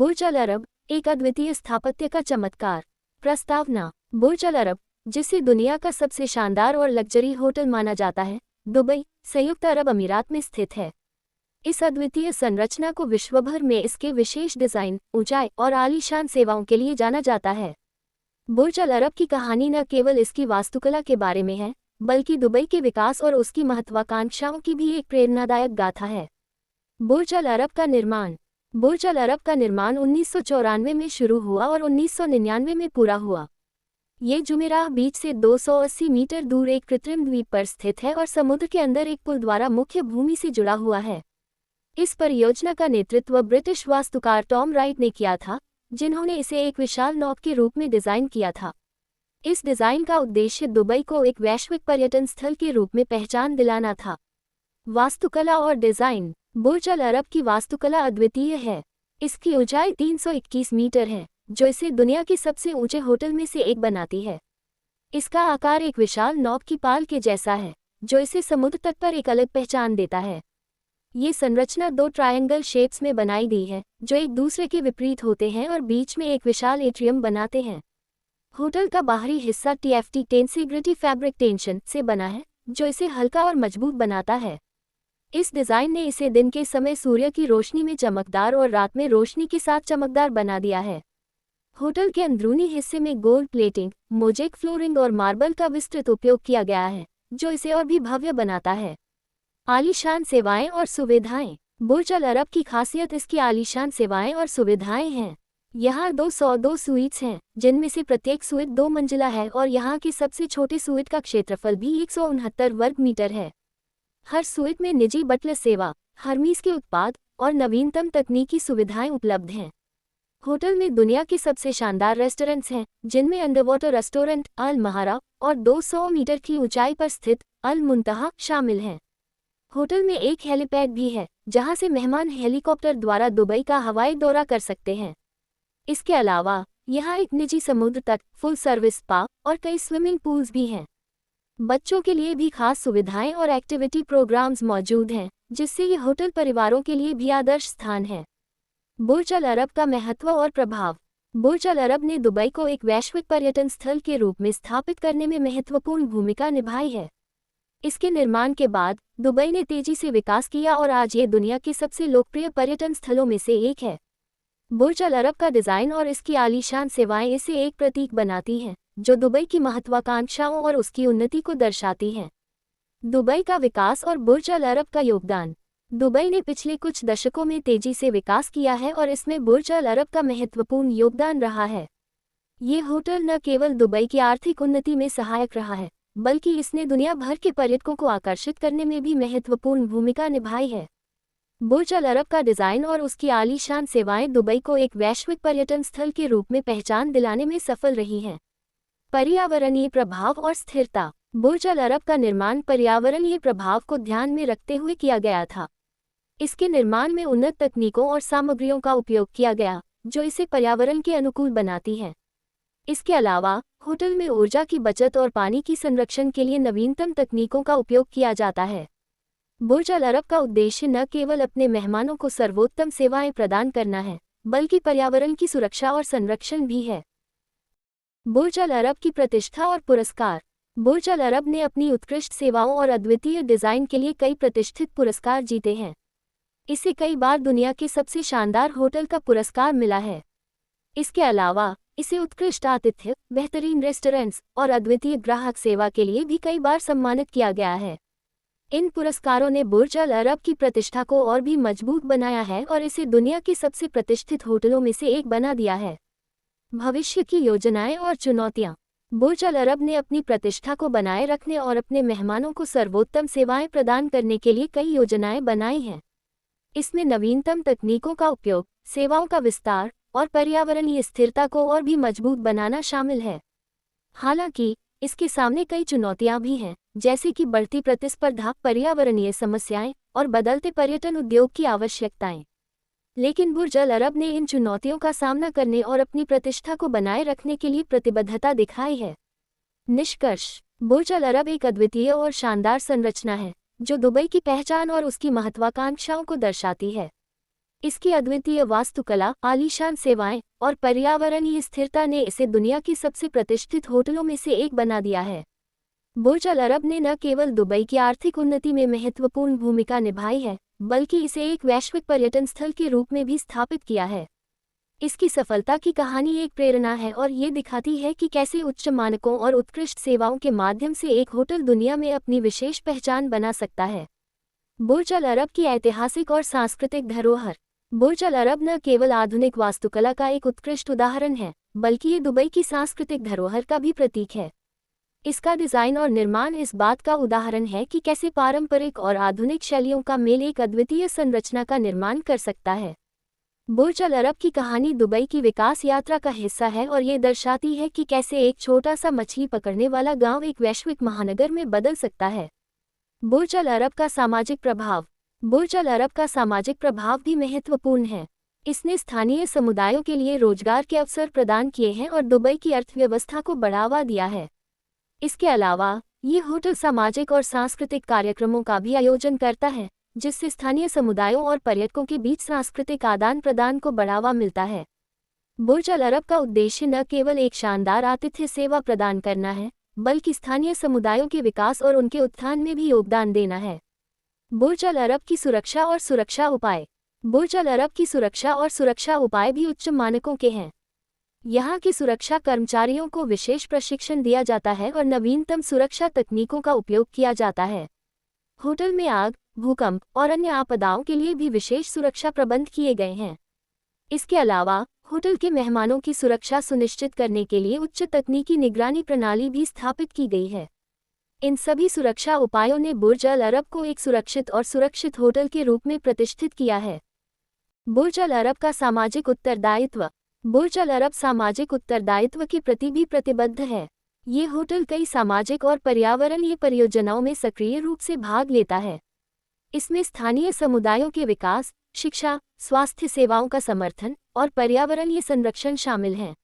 बुर्ज अल अरब एक अद्वितीय स्थापत्य का चमत्कार। प्रस्तावना। बुर्ज अल अरब, जिसे दुनिया का सबसे शानदार और लग्जरी होटल माना जाता है, दुबई, संयुक्त अरब अमीरात में स्थित है। इस अद्वितीय संरचना को विश्वभर में इसके विशेष डिजाइन, ऊंचाई और आलीशान सेवाओं के लिए जाना जाता है। बुर्ज अल अरब की कहानी न केवल इसकी वास्तुकला के बारे में है, बल्कि दुबई के विकास और उसकी महत्वाकांक्षाओं की भी एक प्रेरणादायक गाथा है। बुर्ज अल अरब का निर्माण। बुर्ज अल अरब का निर्माण 1994 में शुरू हुआ और 1999 में पूरा हुआ। ये जुमेराह बीच से 280 मीटर दूर एक कृत्रिम द्वीप पर स्थित है और समुद्र के अंदर एक पुल द्वारा मुख्य भूमि से जुड़ा हुआ है। इस परियोजना का नेतृत्व ब्रिटिश वास्तुकार टॉम राइट ने किया था, जिन्होंने इसे एक विशाल नौक के रूप में डिजाइन किया था। इस डिजाइन का उद्देश्य दुबई को एक वैश्विक पर्यटन स्थल के रूप में पहचान दिलाना था। वास्तुकला और डिजाइन। बुर्ज अल अरब की वास्तुकला अद्वितीय है। इसकी ऊंचाई 321 मीटर है, जो इसे दुनिया के सबसे ऊंचे होटल में से एक बनाती है। इसका आकार एक विशाल नौक की पाल के जैसा है, जो इसे समुद्र तट पर एक अलग पहचान देता है। ये संरचना 2 ट्रायंगल शेप्स में बनाई गई है, जो एक दूसरे के विपरीत होते हैं और बीच में एक विशाल एट्रियम बनाते हैं। होटल का बाहरी हिस्सा TFT टेंसीग्रिटी फैब्रिक टेंशन से बना है, जो इसे हल्का और मजबूत बनाता है। इस डिज़ाइन ने इसे दिन के समय सूर्य की रोशनी में चमकदार और रात में रोशनी के साथ चमकदार बना दिया है। होटल के अंदरूनी हिस्से में गोल्ड प्लेटिंग, मोज़ेक फ्लोरिंग और मार्बल का विस्तृत उपयोग किया गया है, जो इसे और भी भव्य बनाता है। आलीशान सेवाएं और सुविधाएं। बुर्ज अल अरब की खासियत इसकी आलीशान सेवाएं और सुविधाएं हैं। यहाँ 202 स्वीट्स हैं, जिनमें से प्रत्येक स्वीट 2 मंजिला है और यहाँ की सबसे छोटे स्वीट का क्षेत्रफल भी 169 वर्ग मीटर है। हर स्वीट में निजी बटलर सेवा, हर्मीज के उत्पाद और नवीनतम तकनीकी सुविधाएं उपलब्ध हैं। होटल में दुनिया के सबसे शानदार रेस्टोरेंट्स हैं, जिनमें अंडरवाटर रेस्टोरेंट अल महारा और 200 मीटर की ऊंचाई पर स्थित अल मुंतहा शामिल हैं। होटल में एक हेलीपैड भी है, जहां से मेहमान हेलीकॉप्टर द्वारा दुबई का हवाई दौरा कर सकते हैं। इसके अलावा यहाँ एक निजी समुद्र तट, फुल सर्विस स्पा और कई स्विमिंग पूल्स भी हैं। बच्चों के लिए भी खास सुविधाएं और एक्टिविटी प्रोग्राम्स मौजूद हैं, जिससे ये होटल परिवारों के लिए भी आदर्श स्थान है। बुर्ज अल अरब का महत्व और प्रभाव। बुर्ज अल अरब ने दुबई को एक वैश्विक पर्यटन स्थल के रूप में स्थापित करने में महत्वपूर्ण भूमिका निभाई है। इसके निर्माण के बाद दुबई ने तेजी से विकास किया और आज ये दुनिया के सबसे लोकप्रिय पर्यटन स्थलों में से एक है। बुर्ज अल अरब का डिज़ाइन और इसकी आलीशान सेवाएं इसे एक प्रतीक बनाती हैं, जो दुबई की महत्वाकांक्षाओं और उसकी उन्नति को दर्शाती हैं। दुबई का विकास और बुर्ज अल अरब का योगदान। दुबई ने पिछले कुछ दशकों में तेजी से विकास किया है और इसमें बुर्ज अल अरब का महत्वपूर्ण योगदान रहा है। ये होटल न केवल दुबई की आर्थिक उन्नति में सहायक रहा है, बल्कि इसने दुनिया भर के पर्यटकों को आकर्षित करने में भी महत्वपूर्ण भूमिका निभाई है। बुर्ज अल अरब का डिज़ाइन और उसकी आलीशान सेवाएं दुबई को एक वैश्विक पर्यटन स्थल के रूप में पहचान दिलाने में सफल रही हैं। पर्यावरणीय प्रभाव और स्थिरता। बुर्ज अल अरब का निर्माण पर्यावरणीय प्रभाव को ध्यान में रखते हुए किया गया था। इसके निर्माण में उन्नत तकनीकों और सामग्रियों का उपयोग किया गया, जो इसे पर्यावरण के अनुकूल बनाती हैं। इसके अलावा होटल में ऊर्जा की बचत और पानी की संरक्षण के लिए नवीनतम तकनीकों का उपयोग किया जाता है। बुर्ज अल अरब का उद्देश्य न केवल अपने मेहमानों को सर्वोत्तम सेवाएं प्रदान करना है, बल्कि पर्यावरण की सुरक्षा और संरक्षण भी है। बुर्ज अल अरब की प्रतिष्ठा और पुरस्कार। बुर्ज अल अरब ने अपनी उत्कृष्ट सेवाओं और अद्वितीय डिज़ाइन के लिए कई प्रतिष्ठित पुरस्कार जीते हैं। इसे कई बार दुनिया के सबसे शानदार होटल का पुरस्कार मिला है। इसके अलावा इसे उत्कृष्ट आतिथ्य, बेहतरीन रेस्टोरेंट्स और अद्वितीय ग्राहक सेवा के लिए भी कई बार सम्मानित किया गया है। इन पुरस्कारों ने बुर्ज अल अरब की प्रतिष्ठा को और भी मजबूत बनाया है और इसे दुनिया के सबसे प्रतिष्ठित होटलों में से एक बना दिया है। भविष्य की योजनाएं और चुनौतियां। बुर्ज अल अरब ने अपनी प्रतिष्ठा को बनाए रखने और अपने मेहमानों को सर्वोत्तम सेवाएं प्रदान करने के लिए कई योजनाएं बनाई हैं। इसमें नवीनतम तकनीकों का उपयोग, सेवाओं का विस्तार और पर्यावरणीय स्थिरता को और भी मजबूत बनाना शामिल है। हालांकि इसके सामने कई चुनौतियां भी हैं, जैसे कि बढ़ती प्रतिस्पर्धा, पर्यावरणीय समस्याएं और बदलते पर्यटन उद्योग की आवश्यकताएं। लेकिन बुर्ज अल अरब ने इन चुनौतियों का सामना करने और अपनी प्रतिष्ठा को बनाए रखने के लिए प्रतिबद्धता दिखाई है। निष्कर्ष। बुर्ज अल अरब एक अद्वितीय और शानदार संरचना है, जो दुबई की पहचान और उसकी महत्वाकांक्षाओं को दर्शाती है। इसकी अद्वितीय वास्तुकला, आलीशान सेवाएं और पर्यावरणीय स्थिरता ने इसे दुनिया की सबसे प्रतिष्ठित होटलों में से एक बना दिया है। बुर्ज अल अरब ने न केवल दुबई की आर्थिक उन्नति में महत्वपूर्ण भूमिका निभाई है, बल्कि इसे एक वैश्विक पर्यटन स्थल के रूप में भी स्थापित किया है। इसकी सफलता की कहानी एक प्रेरणा है और ये दिखाती है कि कैसे उच्च मानकों और उत्कृष्ट सेवाओं के माध्यम से एक होटल दुनिया में अपनी विशेष पहचान बना सकता है। बुर्ज अल अरब की ऐतिहासिक और सांस्कृतिक धरोहर। बुर्ज अल अरब न केवल आधुनिक वास्तुकला का एक उत्कृष्ट उदाहरण है, बल्कि ये दुबई की सांस्कृतिक धरोहर का भी प्रतीक है। इसका डिज़ाइन और निर्माण इस बात का उदाहरण है कि कैसे पारंपरिक और आधुनिक शैलियों का मेल एक अद्वितीय संरचना का निर्माण कर सकता है। बुर्ज अल अरब की कहानी दुबई की विकास यात्रा का हिस्सा है और ये दर्शाती है कि कैसे एक छोटा सा मछली पकड़ने वाला गांव एक वैश्विक महानगर में बदल सकता है। बुर्ज अल अरब का सामाजिक प्रभाव। बुर्ज अल अरब का सामाजिक प्रभाव भी महत्वपूर्ण है। इसने स्थानीय समुदायों के लिए रोजगार के अवसर प्रदान किए हैं और दुबई की अर्थव्यवस्था को बढ़ावा दिया है। इसके अलावा ये होटल सामाजिक और सांस्कृतिक कार्यक्रमों का भी आयोजन करता है, जिससे स्थानीय समुदायों और पर्यटकों के बीच सांस्कृतिक आदान प्रदान को बढ़ावा मिलता है। बुर्ज अल अरब का उद्देश्य न केवल एक शानदार आतिथ्य सेवा प्रदान करना है, बल्कि स्थानीय समुदायों के विकास और उनके उत्थान में भी योगदान देना है। बुर्ज अल अरब की सुरक्षा और सुरक्षा उपाय। बुर्ज अल अरब की सुरक्षा और सुरक्षा उपाय भी उच्च मानकों के हैं। यहाँ के सुरक्षा कर्मचारियों को विशेष प्रशिक्षण दिया जाता है और नवीनतम सुरक्षा तकनीकों का उपयोग किया जाता है। होटल में आग, भूकंप और अन्य आपदाओं के लिए भी विशेष सुरक्षा प्रबंध किए गए हैं। इसके अलावा होटल के मेहमानों की सुरक्षा सुनिश्चित करने के लिए उच्च तकनीकी निगरानी प्रणाली भी स्थापित की गई है। इन सभी सुरक्षा उपायों ने बुर्ज अल अरब को एक सुरक्षित और सुरक्षित होटल के रूप में प्रतिष्ठित किया है। बुर्ज अल अरब का सामाजिक उत्तरदायित्व। बुर्ज अल अरब सामाजिक उत्तरदायित्व के प्रति भी प्रतिबद्ध है। ये होटल कई सामाजिक और पर्यावरणीय परियोजनाओं में सक्रिय रूप से भाग लेता है। इसमें स्थानीय समुदायों के विकास, शिक्षा, स्वास्थ्य सेवाओं का समर्थन और पर्यावरणीय संरक्षण शामिल हैं।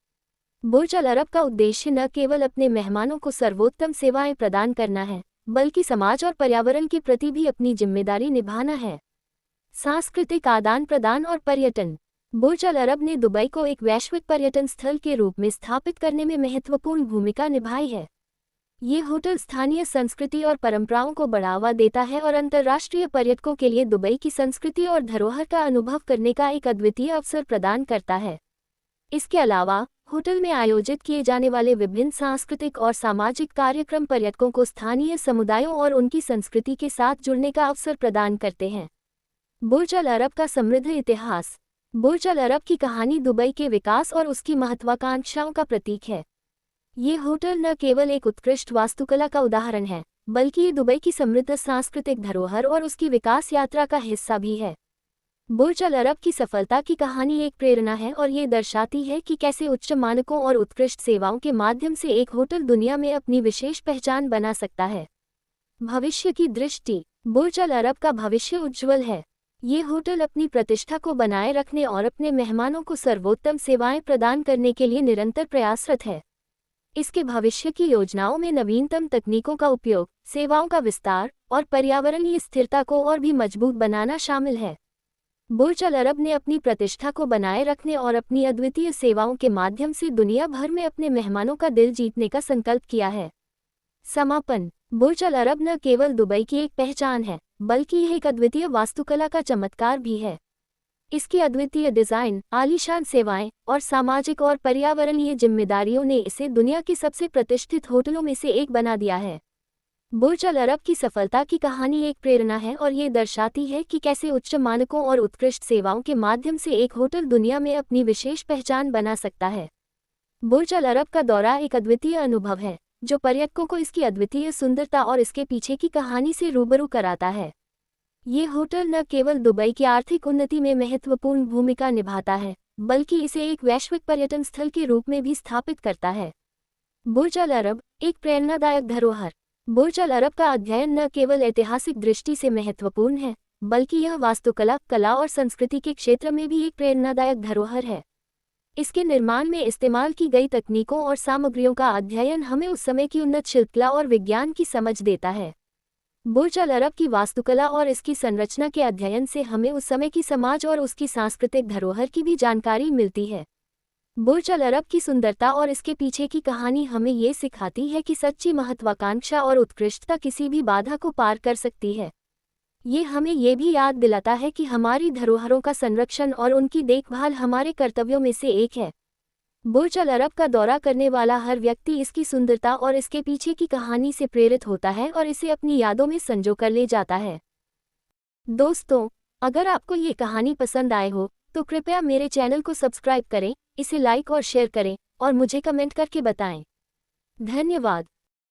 बुर्ज अल अरब का उद्देश्य न केवल अपने मेहमानों को सर्वोत्तम सेवाएं प्रदान करना है, बल्कि समाज और पर्यावरण के प्रति भी अपनी जिम्मेदारी निभाना है। सांस्कृतिक आदान प्रदान और पर्यटन। बुर्ज अल अरब ने दुबई को एक वैश्विक पर्यटन स्थल के रूप में स्थापित करने में महत्वपूर्ण भूमिका निभाई है। ये होटल स्थानीय संस्कृति और परंपराओं को बढ़ावा देता है और अंतर्राष्ट्रीय पर्यटकों के लिए दुबई की संस्कृति और धरोहर का अनुभव करने का एक अद्वितीय अवसर प्रदान करता है। इसके अलावा होटल में आयोजित किए जाने वाले विभिन्न सांस्कृतिक और सामाजिक कार्यक्रम पर्यटकों को स्थानीय समुदायों और उनकी संस्कृति के साथ जुड़ने का अवसर प्रदान करते हैं। बुर्ज अल अरब का समृद्ध इतिहास। बुर्ज अल अरब की कहानी दुबई के विकास और उसकी महत्वाकांक्षाओं का प्रतीक है। ये होटल न केवल एक उत्कृष्ट वास्तुकला का उदाहरण है, बल्कि ये दुबई की समृद्ध सांस्कृतिक धरोहर और उसकी विकास यात्रा का हिस्सा भी है। बुर्ज अल अरब की सफलता की कहानी एक प्रेरणा है और ये दर्शाती है कि कैसे उच्च मानकों और उत्कृष्ट सेवाओं के माध्यम से एक होटल दुनिया में अपनी विशेष पहचान बना सकता है। भविष्य की दृष्टि। बुर्ज अल अरब का भविष्य उज्ज्वल है। ये होटल अपनी प्रतिष्ठा को बनाए रखने और अपने मेहमानों को सर्वोत्तम सेवाएं प्रदान करने के लिए निरंतर प्रयासरत है। इसके भविष्य की योजनाओं में नवीनतम तकनीकों का उपयोग, सेवाओं का विस्तार और पर्यावरणीय स्थिरता को और भी मजबूत बनाना शामिल है। बुर्ज अल अरब ने अपनी प्रतिष्ठा को बनाए रखने और अपनी अद्वितीय सेवाओं के माध्यम से दुनिया भर में अपने मेहमानों का दिल जीतने का संकल्प किया है। समापन। बुर्ज अल अरब न केवल दुबई की एक पहचान है, बल्कि यह एक अद्वितीय वास्तुकला का चमत्कार भी है। इसकी अद्वितीय डिज़ाइन, आलीशान सेवाएं और सामाजिक और पर्यावरणीय जिम्मेदारियों ने इसे दुनिया के सबसे प्रतिष्ठित होटलों में से एक बना दिया है। बुर्ज अल अरब की सफलता की कहानी एक प्रेरणा है और ये दर्शाती है कि कैसे उच्च मानकों और उत्कृष्ट सेवाओं के माध्यम से एक होटल दुनिया में अपनी विशेष पहचान बना सकता है। बुर्ज अल अरब का दौरा एक अद्वितीय अनुभव है, जो पर्यटकों को इसकी अद्वितीय सुंदरता और इसके पीछे की कहानी से रूबरू कराता है। ये होटल न केवल दुबई की आर्थिक उन्नति में महत्वपूर्ण भूमिका निभाता है, बल्कि इसे एक वैश्विक पर्यटन स्थल के रूप में भी स्थापित करता है। बुर्ज अल अरब, एक प्रेरणादायक धरोहर। बुर्ज अल अरब का अध्ययन न केवल ऐतिहासिक दृष्टि से महत्वपूर्ण है, बल्कि यह वास्तुकला, कला और संस्कृति के क्षेत्र में भी एक प्रेरणादायक धरोहर है। इसके निर्माण में इस्तेमाल की गई तकनीकों और सामग्रियों का अध्ययन हमें उस समय की उन्नत शिल्पकला और विज्ञान की समझ देता है। बुर्ज अल अरब की वास्तुकला और इसकी संरचना के अध्ययन से हमें उस समय की समाज और उसकी सांस्कृतिक धरोहर की भी जानकारी मिलती है। बुर्ज अल अरब की सुंदरता और इसके पीछे की कहानी हमें ये सिखाती है कि सच्ची महत्वाकांक्षा और उत्कृष्टता किसी भी बाधा को पार कर सकती है। ये हमें ये भी याद दिलाता है कि हमारी धरोहरों का संरक्षण और उनकी देखभाल हमारे कर्तव्यों में से एक है। बुर्ज अल अरब का दौरा करने वाला हर व्यक्ति इसकी सुंदरता और इसके पीछे की कहानी से प्रेरित होता है और इसे अपनी यादों में संजो कर ले जाता है। दोस्तों, अगर आपको ये कहानी पसंद आए हो तो कृपया मेरे चैनल को सब्सक्राइब करें, इसे लाइक और शेयर करें और मुझे कमेंट करके बताएं। धन्यवाद।